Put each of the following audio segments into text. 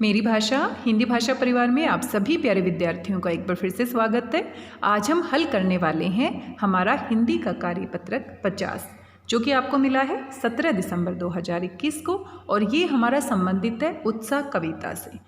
मेरी भाषा हिंदी भाषा परिवार में आप सभी प्यारे विद्यार्थियों का एक बार फिर से स्वागत है। आज हम हल करने वाले हैं हमारा हिंदी का कार्यपत्रक 50 जो कि आपको मिला है 17 दिसंबर 2021 को, और ये हमारा संबंधित है उत्साह कविता से।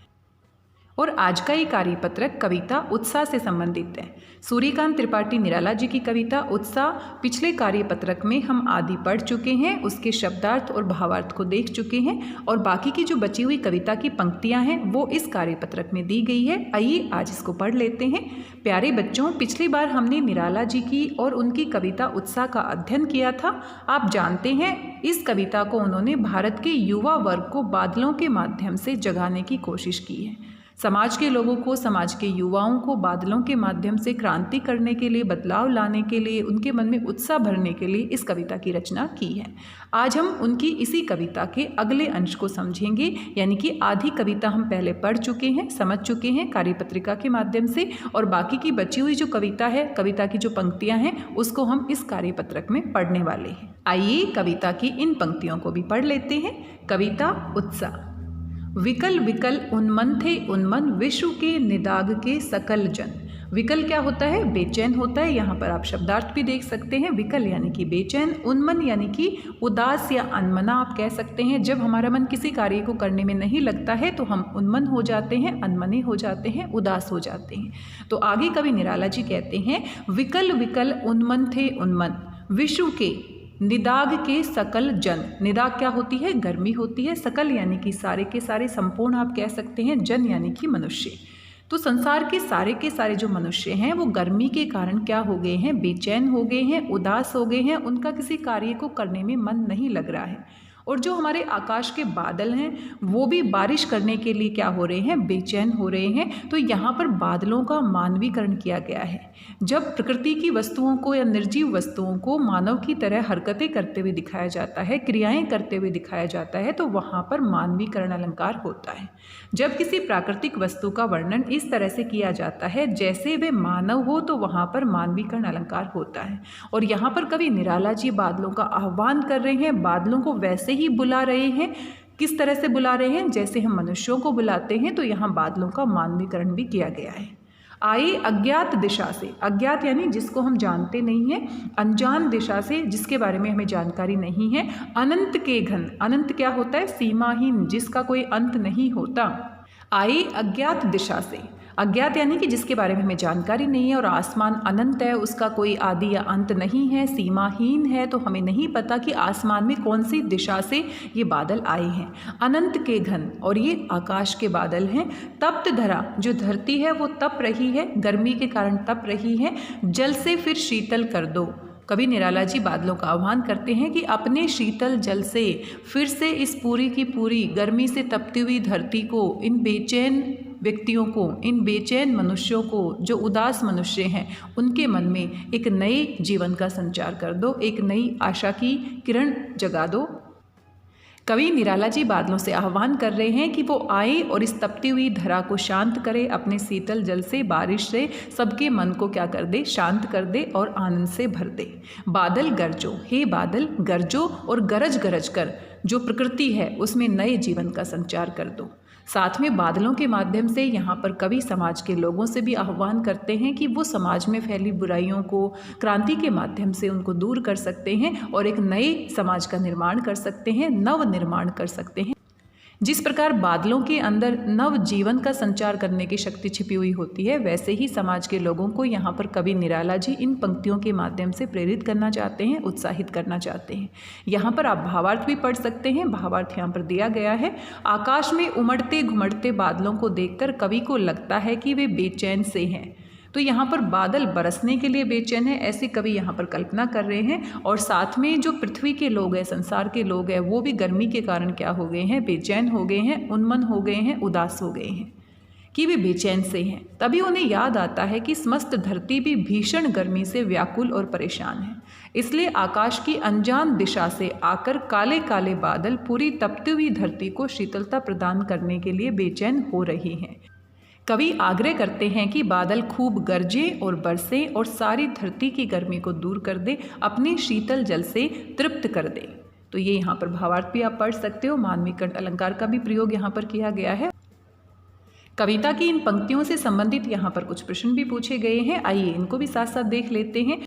और आज का ये कार्यपत्रक कविता उत्साह से संबंधित है। सूर्यकांत त्रिपाठी निराला जी की कविता उत्साह पिछले कार्यपत्रक में हम आदि पढ़ चुके हैं, उसके शब्दार्थ और भावार्थ को देख चुके हैं, और बाकी की जो बची हुई कविता की पंक्तियां हैं वो इस कार्यपत्रक में दी गई है। आइए आज इसको पढ़ लेते हैं। प्यारे बच्चों, पिछली बार हमने निराला जी की और उनकी कविता उत्साह का अध्ययन किया था। आप जानते हैं इस कविता को उन्होंने भारत के युवा वर्ग को बादलों के माध्यम से जगाने की कोशिश की है। समाज के लोगों को, समाज के युवाओं को बादलों के माध्यम से क्रांति करने के लिए, बदलाव लाने के लिए, उनके मन में उत्साह भरने के लिए इस कविता की रचना की है। आज हम उनकी इसी कविता के अगले अंश को समझेंगे, यानी कि आधी कविता हम पहले पढ़ चुके हैं, समझ चुके हैं कार्यपत्रिका के माध्यम से, और बाकी की बची हुई जो कविता है, कविता की जो पंक्तियां हैं, उसको हम इस कार्यपत्रक में पढ़ने वाले हैं। आइए कविता की इन पंक्तियों को भी पढ़ लेते हैं। कविता उत्साह। विकल विकल उन्मन थे उन्मन विश्व के निदाग के सकल जन। विकल क्या होता है? बेचैन होता है। यहाँ पर आप शब्दार्थ भी देख सकते हैं। विकल यानी कि बेचैन, उन्मन यानी कि उदास या अनमना आप कह सकते हैं। जब हमारा मन किसी कार्य को करने में नहीं लगता है तो हम उन्मन हो जाते हैं, अनमने हो जाते हैं, उदास हो जाते हैं। तो आगे कवि निराला जी कहते हैं, विकल विकल उन्मन थे उन्मन विश्व के निदाग के सकल जन। निदाग क्या होती है? गर्मी होती है। सकल यानी कि सारे के सारे, संपूर्ण आप कह सकते हैं। जन यानी कि मनुष्य। तो संसार के सारे जो मनुष्य हैं वो गर्मी के कारण क्या हो गए हैं? बेचैन हो गए हैं, उदास हो गए हैं। उनका किसी कार्य को करने में मन नहीं लग रहा है। और जो हमारे आकाश के बादल हैं वो भी बारिश करने के लिए क्या हो रहे हैं? बेचैन हो रहे हैं। तो यहाँ पर बादलों का मानवीकरण किया गया है। जब प्रकृति की वस्तुओं को या निर्जीव वस्तुओं को मानव की तरह हरकतें करते हुए दिखाया जाता है, क्रियाएं करते हुए दिखाया जाता है, तो वहाँ पर मानवीकरण अलंकार होता है। जब किसी प्राकृतिक वस्तु का वर्णन इस तरह से किया जाता है जैसे वे मानव हो, तो वहाँ पर मानवीकरण अलंकार होता है। और यहाँ पर कवि निराला जी बादलों का आह्वान कर रहे हैं, बादलों को वैसे ही बुला रहे हैं। किस तरह से बुला रहे हैं? जैसे हम मनुष्यों को बुलाते हैं। तो यहाँ बादलों का मानवीकरण भी किया गया है। आए अज्ञात दिशा से। अज्ञात यानी जिसको हम जानते नहीं हैं, अनजान दिशा से, जिसके बारे में हमें जानकारी नहीं है। अनंत के घन। अनंत क्या होता है? सीमाहीन, जिसका कोई अंत नहीं होता। आए अज्ञात दिशा से। अज्ञात यानी कि जिसके बारे में हमें जानकारी नहीं है, और आसमान अनंत है, उसका कोई आदि या अंत नहीं है, सीमाहीन है, तो हमें नहीं पता कि आसमान में कौन सी दिशा से ये बादल आए हैं। अनंत के घन, और ये आकाश के बादल हैं। तप्त धरा, जो धरती है वो तप रही है, गर्मी के कारण तप रही है। जल से फिर शीतल कर दो। कवि निराला जी बादलों का आह्वान करते हैं कि अपने शीतल जल से फिर से इस पूरी की पूरी गर्मी से तपती हुई धरती को, इन बेचैन व्यक्तियों को, इन बेचैन मनुष्यों को, जो उदास मनुष्य हैं, उनके मन में एक नए जीवन का संचार कर दो, एक नई आशा की किरण जगा दो। कवि निराला जी बादलों से आह्वान कर रहे हैं कि वो आए और इस तपती हुई धरा को शांत करे, अपने शीतल जल से, बारिश से सबके मन को क्या कर दे? शांत कर दे और आनंद से भर दे। बादल गरजो, हे बादल गरजो, और गरज गरज कर जो प्रकृति है उसमें नए जीवन का संचार कर दो। साथ में बादलों के माध्यम से यहाँ पर कवि समाज के लोगों से भी आह्वान करते हैं कि वो समाज में फैली बुराइयों को क्रांति के माध्यम से उनको दूर कर सकते हैं और एक नए समाज का निर्माण कर सकते हैं, नव निर्माण कर सकते हैं। जिस प्रकार बादलों के अंदर नव जीवन का संचार करने की शक्ति छिपी हुई होती है, वैसे ही समाज के लोगों को यहाँ पर कवि निराला जी इन पंक्तियों के माध्यम से प्रेरित करना चाहते हैं, उत्साहित करना चाहते हैं। यहाँ पर आप भावार्थ भी पढ़ सकते हैं। भावार्थ यहाँ पर दिया गया है। आकाश में उमड़ते घुमड़ते बादलों को देखकर कवि को लगता है कि वे बेचैन से हैं। तो यहाँ पर बादल बरसने के लिए बेचैन है, ऐसे कवि यहाँ पर कल्पना कर रहे हैं। और साथ में जो पृथ्वी के लोग हैं, संसार के लोग हैं, वो भी गर्मी के कारण क्या हो गए हैं? बेचैन हो गए हैं, उन्मन हो गए हैं, उदास हो गए हैं, कि वे बेचैन से हैं। तभी उन्हें याद आता है कि समस्त धरती भी भीषण गर्मी से व्याकुल और परेशान है। इसलिए आकाश की अनजान दिशा से आकर काले काले बादल पूरी तपती हुई धरती को शीतलता प्रदान करने के लिए बेचैन हो रही हैं। कवि आग्रह करते हैं कि बादल खूब गरजे और बरसे और सारी धरती की गर्मी को दूर कर दे, अपने शीतल जल से तृप्त कर दे। तो ये यहाँ पर भावार्थ भी आप पढ़ सकते हो। मानवीकरण अलंकार का भी प्रयोग यहाँ पर किया गया है। कविता की इन पंक्तियों से संबंधित यहाँ पर कुछ प्रश्न भी पूछे गए हैं, आइए इनको भी साथ साथ देख लेते हैं।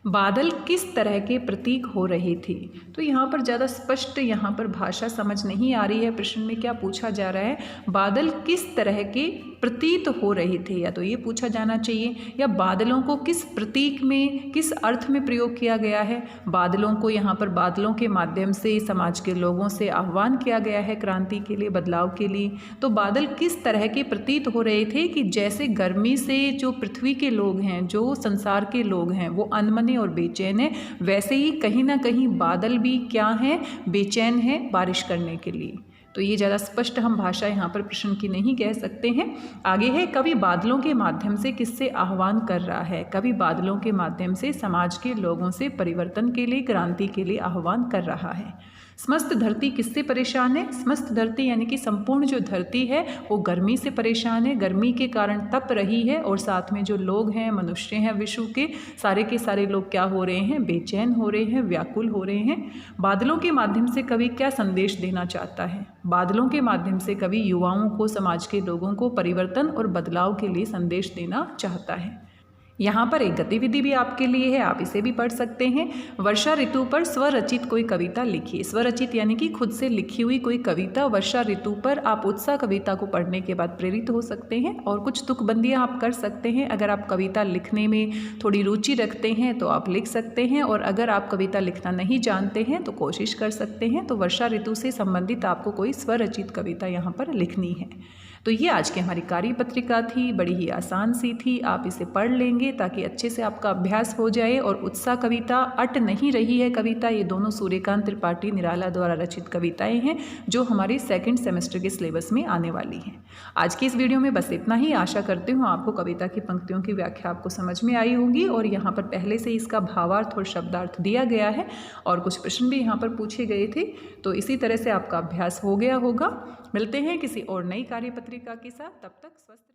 बादल किस तरह के प्रतीक हो रहे थे? तो यहाँ पर ज़्यादा स्पष्ट यहाँ पर भाषा समझ नहीं आ रही है। प्रश्न में क्या पूछा जा रहा है, बादल किस तरह के प्रतीत हो रहे थे, या तो ये पूछा जाना चाहिए, या बादलों को किस प्रतीक में किस अर्थ में प्रयोग किया गया है। बादलों को यहाँ पर बादलों के माध्यम से समाज के लोगों से आह्वान किया गया है क्रांति के लिए, बदलाव के लिए। तो बादल किस तरह के प्रतीत हो रहे थे कि जैसे गर्मी से जो पृथ्वी के लोग हैं, जो संसार के लोग हैं, वो अनमने और बेचैन है, वैसे ही कहीं ना कहीं बादल भी क्या हैं, बेचैन है बारिश करने के लिए। तो ये ज़्यादा स्पष्ट हम भाषा यहाँ पर प्रश्न की नहीं कह सकते हैं। आगे है, कवि बादलों के माध्यम से किससे आह्वान कर रहा है? कवि बादलों के माध्यम से समाज के लोगों से परिवर्तन के लिए, क्रांति के लिए आह्वान कर रहा है। समस्त धरती किससे परेशान है? समस्त धरती यानी कि संपूर्ण जो धरती है वो गर्मी से परेशान है, गर्मी के कारण तप रही है, और साथ में जो लोग हैं, मनुष्य हैं, विश्व के सारे लोग क्या हो रहे हैं, बेचैन हो रहे हैं, व्याकुल हो रहे हैं। बादलों के माध्यम से कवि क्या संदेश देना चाहता है? बादलों के माध्यम से कवि युवाओं को, समाज के लोगों को परिवर्तन और बदलाव के लिए संदेश देना चाहता है। यहाँ पर एक गतिविधि भी आपके लिए है, आप इसे भी पढ़ सकते हैं। वर्षा ऋतु पर स्वरचित कोई कविता लिखिए। स्वरचित यानी कि खुद से लिखी हुई कोई कविता वर्षा ऋतु पर। आप उत्साह कविता को पढ़ने के बाद प्रेरित हो सकते हैं और कुछ तुकबंदियाँ आप कर सकते हैं। अगर आप कविता लिखने में थोड़ी रुचि रखते हैं तो आप लिख सकते हैं, और अगर आप कविता लिखना नहीं जानते हैं तो कोशिश कर सकते हैं। तो वर्षा ऋतु से संबंधित आपको कोई स्वरचित कविता यहाँ पर लिखनी है। तो ये आज की हमारी कार्य पत्रिका थी, बड़ी ही आसान सी थी। आप इसे पढ़ लेंगे ताकि अच्छे से आपका अभ्यास हो जाए। और उत्साह कविता, अट नहीं रही है कविता, ये दोनों सूर्यकांत त्रिपाठी निराला द्वारा रचित कविताएं हैं जो हमारे सेकंड सेमेस्टर के सिलेबस में आने वाली हैं। आज की इस वीडियो में बस इतना ही। आशा करती हूँ आपको कविता की पंक्तियों की व्याख्या आपको समझ में आई होगी, और यहाँ पर पहले से इसका भावार्थ और शब्दार्थ दिया गया है, और कुछ प्रश्न भी यहाँ पर पूछे गए थे। तो इसी तरह से आपका अभ्यास हो गया होगा। मिलते हैं किसी और नई कार्य पत्रिका के साथ, तब तक स्वस्थ